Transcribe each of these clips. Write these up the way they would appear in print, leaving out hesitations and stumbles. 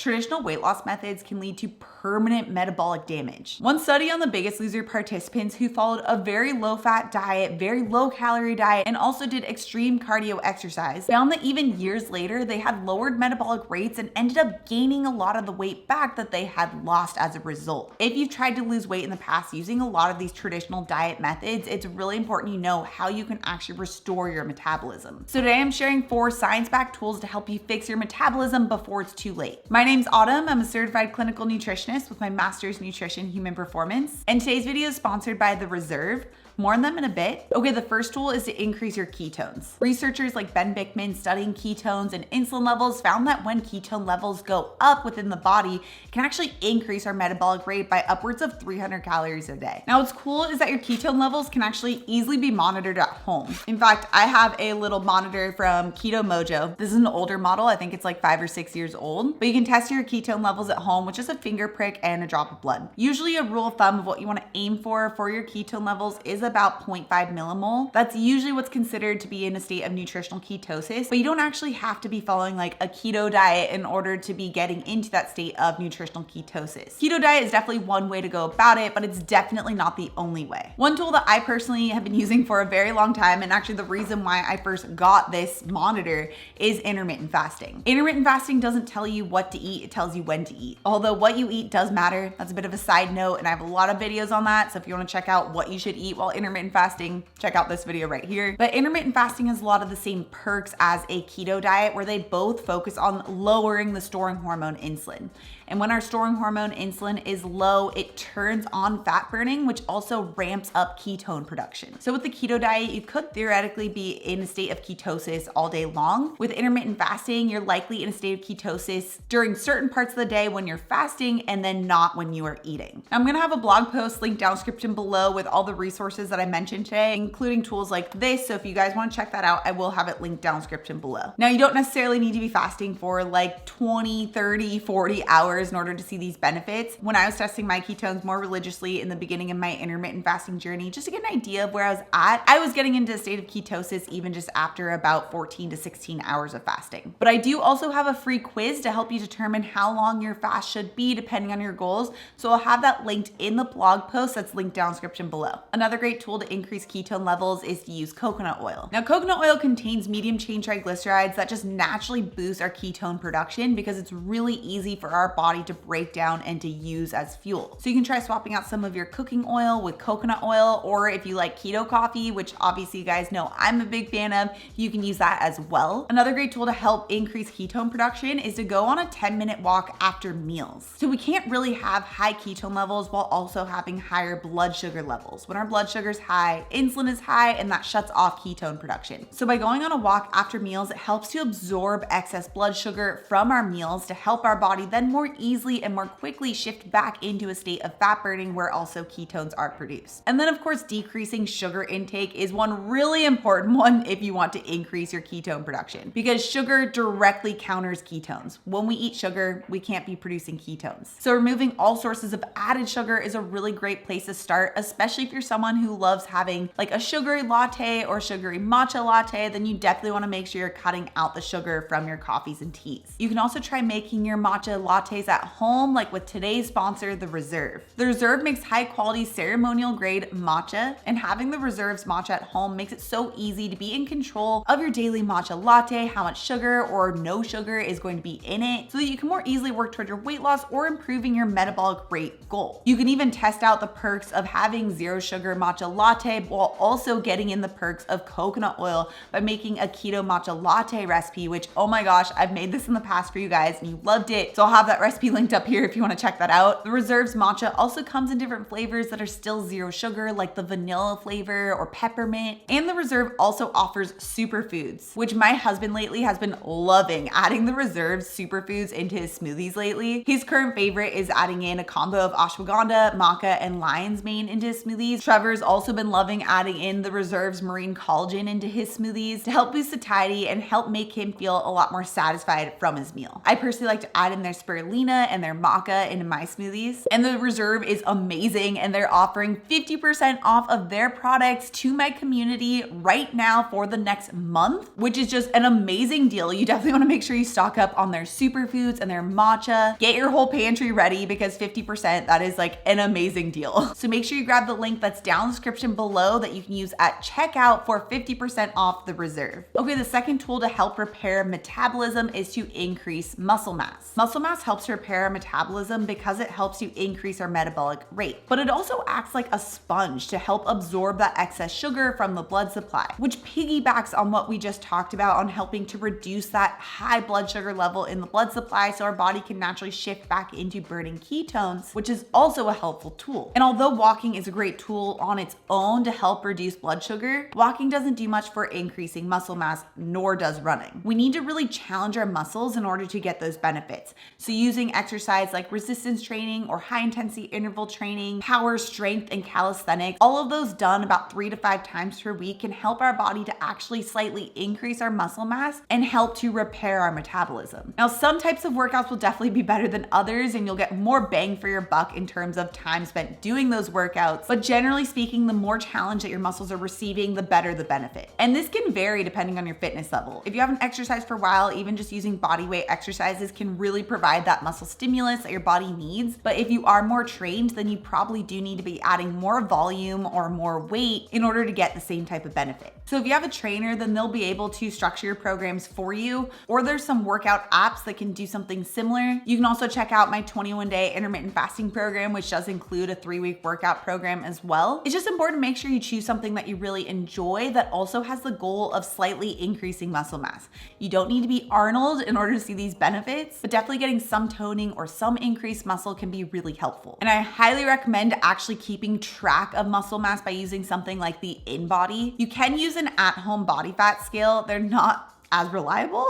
traditional weight loss methods can lead to permanent metabolic damage. One study on the Biggest Loser participants who followed a very low-fat diet, very low-calorie diet, and also did extreme cardio exercise found that even years later, they had lowered metabolic rates and ended up gaining a lot of the weight back that they had lost as a result. If you've tried to lose weight in the past using a lot of these traditional diet methods, it's really important you know how you can actually restore your metabolism. So today I'm sharing 4 science-backed tools to help you fix your metabolism before it's too late. My name's Autumn. I'm a certified clinical nutritionist with my master's in nutrition human performance. And today's video is sponsored by The Reserve. More on them in a bit. Okay, the first tool is to increase your ketones. Researchers like Ben Bickman studying ketones and insulin levels found that when ketone levels go up within the body, it can actually increase our metabolic rate by upwards of 300 calories a day. Now, what's cool is that your ketone levels can actually easily be monitored at home. In fact, I have a little monitor from Keto Mojo. This is an older model. I think it's like 5 or 6 years old, but you can test your ketone levels at home with just a finger prick and a drop of blood. Usually a rule of thumb of what you want to aim for your ketone levels is about 0.5 millimole. That's usually what's considered to be in a state of nutritional ketosis, but you don't actually have to be following like a keto diet in order to be getting into that state of nutritional ketosis. Keto diet is definitely one way to go about it, but it's definitely not the only way. One tool that I personally have been using for a very long time, and actually the reason why I first got this monitor, is intermittent fasting. Intermittent fasting doesn't tell you what to eat, it tells you when to eat. Although what you eat does matter. That's a bit of a side note, and I have a lot of videos on that, so if you want to check out what you should eat while intermittent fasting, check out this video right here. But intermittent fasting has a lot of the same perks as a keto diet, where they both focus on lowering the storing hormone insulin. And when our storing hormone insulin is low, it turns on fat burning, which also ramps up ketone production. So with the keto diet, you could theoretically be in a state of ketosis all day long. With intermittent fasting, you're likely in a state of ketosis during certain parts of the day when you're fasting and then not when you are eating. I'm gonna have a blog post linked down description below with all the resources that I mentioned today, including tools like this. So if you guys wanna check that out, I will have it linked down description below. Now, you don't necessarily need to be fasting for like 20, 30, 40 hours in order to see these benefits. When I was testing my ketones more religiously in the beginning of my intermittent fasting journey, just to get an idea of where I was at, I was getting into a state of ketosis even just after about 14 to 16 hours of fasting. But I do also have a free quiz to help you determine how long your fast should be depending on your goals. So I'll have that linked in the blog post that's linked down description below. Another great tool to increase ketone levels is to use coconut oil. Now, coconut oil contains medium chain triglycerides that just naturally boost our ketone production because it's really easy for our body to break down and to use as fuel. So you can try swapping out some of your cooking oil with coconut oil, or if you like keto coffee, which obviously you guys know I'm a big fan of, you can use that as well. Another great tool to help increase ketone production is to go on a 10-minute walk after meals. So we can't really have high ketone levels while also having higher blood sugar levels. When our blood sugar is high, insulin is high, and that shuts off ketone production. So by going on a walk after meals, it helps to absorb excess blood sugar from our meals to help our body then more easily and more quickly shift back into a state of fat burning where also ketones are produced. And then of course, decreasing sugar intake is one really important one if you want to increase your ketone production, because sugar directly counters ketones. When we eat sugar, we can't be producing ketones. So removing all sources of added sugar is a really great place to start, especially if you're someone who loves having like a sugary latte or sugary matcha latte, then you definitely want to make sure you're cutting out the sugar from your coffees and teas. You can also try making your matcha lattes at home, like with today's sponsor, The Reserve. The Reserve makes high quality ceremonial grade matcha, and having The Reserve's matcha at home makes it so easy to be in control of your daily matcha latte, how much sugar or no sugar is going to be in it, so that you can more easily work toward your weight loss or improving your metabolic rate goal. You can even test out the perks of having zero sugar matcha latte while also getting in the perks of coconut oil by making a keto matcha latte recipe, which, oh my gosh, I've made this in the past for you guys and you loved it. So I'll have that recipe linked up here if you want to check that out. The Reserve's matcha also comes in different flavors that are still zero sugar, like the vanilla flavor or peppermint. And the Reserve also offers superfoods, which my husband lately has been loving, adding the Reserve's superfoods into his smoothies lately. His current favorite is adding in a combo of ashwagandha, maca, and lion's mane into his smoothies. Trevor's also been loving adding in the Reserve's marine collagen into his smoothies to help boost satiety and help make him feel a lot more satisfied from his meal. I personally like to add in their spirulina and their maca into my smoothies. And the Reserve is amazing, and they're offering 50% off of their products to my community right now for the next month, which is just an amazing deal. You definitely want to make sure you stock up on their superfoods superfoods and their matcha. Get your whole pantry ready because 50%, that is like an amazing deal. So make sure you grab the link that's down in the description below that you can use at checkout for 50% off the reserve. Okay, the second tool to help repair metabolism is to increase muscle mass. Muscle mass helps repair our metabolism because it helps you increase our metabolic rate, but it also acts like a sponge to help absorb that excess sugar from the blood supply, which piggybacks on what we just talked about on helping to reduce that high blood sugar level in the blood supply so our body can naturally shift back into burning ketones, which is also a helpful tool. And although walking is a great tool on its own to help reduce blood sugar, walking doesn't do much for increasing muscle mass, nor does running. We need to really challenge our muscles in order to get those benefits. So using exercise like resistance training or high intensity interval training, power, strength, and calisthenics, all of those done about 3 to 5 times per week can help our body to actually slightly increase our muscle mass and help to repair our metabolism. Now, some types of workouts will definitely be better than others and you'll get more bang for your buck in terms of time spent doing those workouts, but generally speaking, the more challenge that your muscles are receiving, the better the benefit. And this can vary depending on your fitness level. If you haven't exercised for a while, even just using body weight exercises can really provide that muscle stimulus that your body needs. But if you are more trained, then you probably do need to be adding more volume or more weight in order to get the same type of benefit. So if you have a trainer, then they'll be able to structure your programs for you, or there's some workout apps that can do something similar. You can also check out my 21-day intermittent fasting program, which does include a 3-week workout program as well. It's just important to make sure you choose something that you really enjoy that also has the goal of slightly increasing muscle mass. You don't need to be Arnold in order to see these benefits, but definitely getting some toning or some increased muscle can be really helpful. And I highly recommend actually keeping track of muscle mass by using something like the InBody. You can use an at-home body fat scale. They're not as reliable.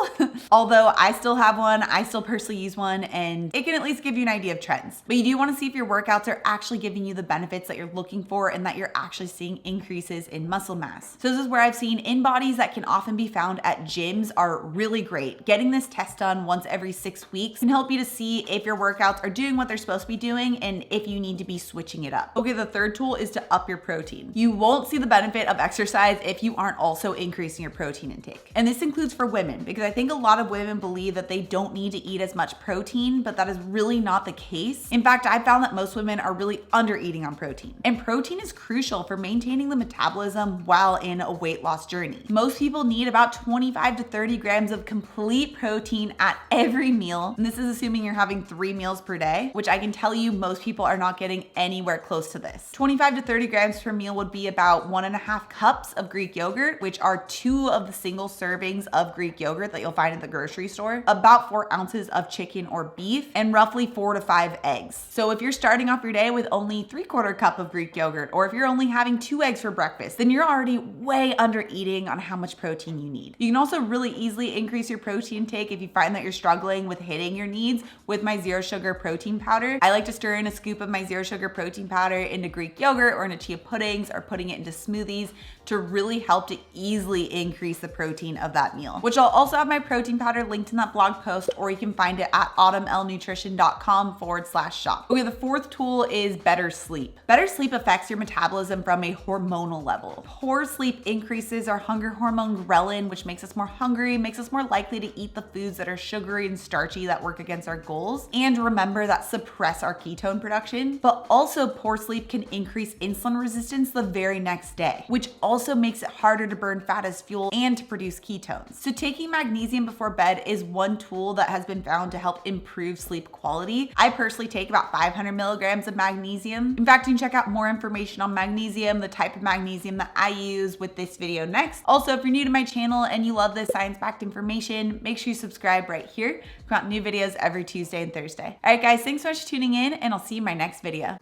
Although I still have one, I still personally use one, and it can at least give you an idea of trends. But you do want to see if your workouts are actually giving you the benefits that you're looking for and that you're actually seeing increases in muscle mass. So this is where I've seen InBodies that can often be found at gyms are really great. Getting this test done once every 6 weeks can help you to see if your workouts are doing what they're supposed to be doing and if you need to be switching it up. Okay, the third tool is to up your protein. You won't see the benefit of exercise if you aren't also increasing your protein intake. And this includes for women, because I think a lot of women believe that they don't need to eat as much protein, but that is really not the case. In fact, I found that most women are really under eating on protein. And protein is crucial for maintaining the metabolism while in a weight loss journey. Most people need about 25 to 30 grams of complete protein at every meal. And this is assuming you're having 3 meals per day, which I can tell you most people are not getting anywhere close to this. 25 to 30 grams per meal would be about 1.5 cups of Greek yogurt, which are 2 of the single servings of Greek yogurt that you'll find at the grocery store, about 4 ounces of chicken or beef, and roughly 4 to 5 eggs. So if you're starting off your day with only 3/4 cup of Greek yogurt, or if you're only having 2 eggs for breakfast, then you're already way under eating on how much protein you need. You can also really easily increase your protein intake if you find that you're struggling with hitting your needs with my zero sugar protein powder. I like to stir in a scoop of my zero sugar protein powder into Greek yogurt or into chia puddings or putting it into smoothies to really help to easily increase the protein of that meal, which I'll also have my protein powder linked in that blog post, or you can find it at autumnlnutrition.com/shop. Okay, the fourth tool is better sleep. Better sleep affects your metabolism from a hormonal level. Poor sleep increases our hunger hormone ghrelin, which makes us more hungry, makes us more likely to eat the foods that are sugary and starchy that work against our goals, and remember that suppress our ketone production. But also poor sleep can increase insulin resistance the very next day, which also makes it harder to burn fat as fuel and to produce ketones. So taking magnesium before bed is one tool that has been found to help improve sleep quality. I personally take about 500 milligrams of magnesium. In fact, you can check out more information on magnesium, the type of magnesium that I use with this video next. Also, if you're new to my channel and you love this science-backed information, make sure you subscribe right here. I've got new videos every Tuesday and Thursday. All right, guys, thanks so much for tuning in, and I'll see you in my next video.